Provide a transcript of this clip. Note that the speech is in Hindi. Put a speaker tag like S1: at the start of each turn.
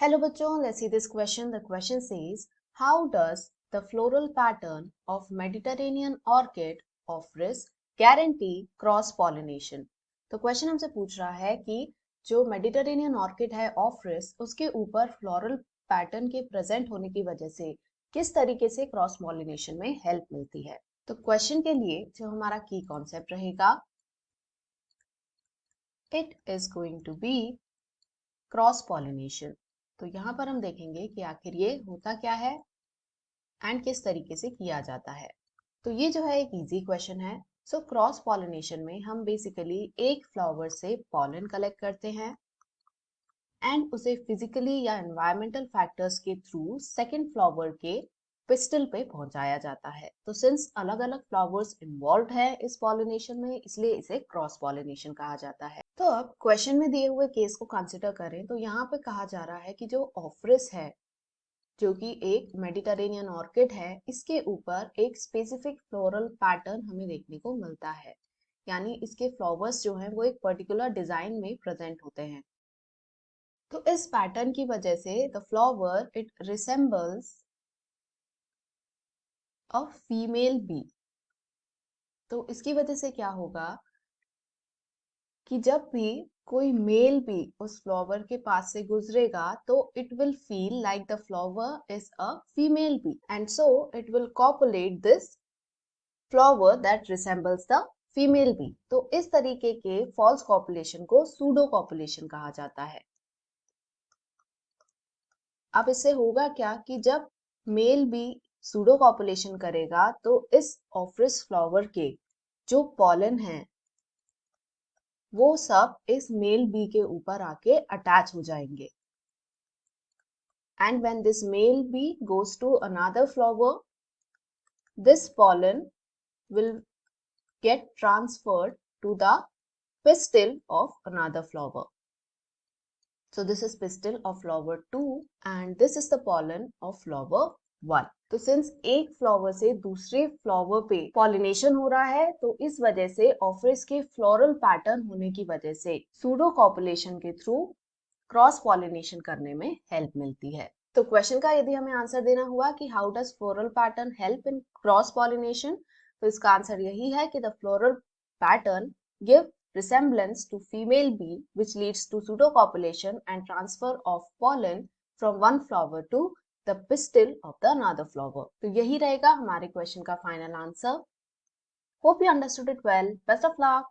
S1: Hello बच्चों, let's see this question. The question says, how does the floral pattern of Mediterranean orchid ऑफरिस guarantee cross pollination? तो क्वेश्चन हमसे पूछ रहा है कि जो मेडिटेरेनियन ऑर्किड है ऑफरिस, उसके ऊपर फ्लोरल पैटर्न के प्रेजेंट होने की वजह से किस तरीके से क्रॉस पॉलिनेशन में हेल्प मिलती है। तो क्वेश्चन के लिए जो हमारा की कॉन्सेप्ट रहेगा, it is going to be cross pollination. तो यहाँ पर हम देखेंगे कि आखिर ये होता क्या है एंड किस तरीके से किया जाता है। तो ये जो है एक इजी क्वेश्चन है। सो क्रॉस पॉलिनेशन में हम बेसिकली एक फ्लावर से पॉलन कलेक्ट करते हैं एंड उसे फिजिकली या एनवायरमेंटल फैक्टर्स के थ्रू सेकेंड फ्लावर के पिस्टल पे पहुंचाया जाता है। तो सिंस अलग अलग फ्लावर्स इन्वॉल्व है इस पॉलिनेशन में, इसलिए इसे क्रॉस पॉलिनेशन कहा जाता है। तो अब क्वेश्चन में दिए हुए केस को कंसिडर करें तो यहाँ पे कहा जा रहा है कि जो ऑफरिस है, जो कि एक मेडिटेरेनियन ऑर्किड है, इसके ऊपर एक स्पेसिफिक फ्लोरल पैटर्न हमें देखने को मिलता है। यानी इसके फ्लावर्स जो हैं वो एक पर्टिकुलर डिजाइन में प्रेजेंट होते हैं। तो इस पैटर्न की वजह से the flower it resembles a female bee. तो इसकी वजह से क्या होगा कि जब भी कोई मेल भी उस फ्लावर के पास से गुजरेगा तो it will feel like the flower is a female bee and so it will copulate this flower that resembles the female bee. तो इस तरीके के फॉल्स कॉपुलेशन को सूडो कॉपुलेशन कहा जाता है। अब इससे होगा क्या कि जब मेल बी सूडो कॉपुलेशन करेगा तो इस ऑफरिस फ्लावर के जो पॉलन है वो सब इस मेल बी के ऊपर आके अटैच हो जाएंगे। And when this male bee goes to another flower, this pollen will get transferred to the pistil of another flower. So this is pistil of flower 2 and this is the pollen of flower 1. तो सिंस एक फ्लावर से दूसरे फ्लावर पे पॉलिनेशन हो रहा है तो इस वजह से ऑफरिस के फ्लोरल पैटर्न होने की वजह से सूडो कॉपुलेशन के थ्रू क्रॉस पॉलिनेशन करने में हेल्प मिलती है। तो क्वेश्चन का यदि हमें आंसर देना हुआ कि how does floral pattern help in cross pollination, तो इसका आंसर यही है कि the floral pattern give resemblance to female bee which leads to pseudocopulation and transfer of pollen from one flower to the pistil of the another flower. तो यही रहेगा हमारे क्वेश्चन का final answer. Hope you understood it well. Best of luck.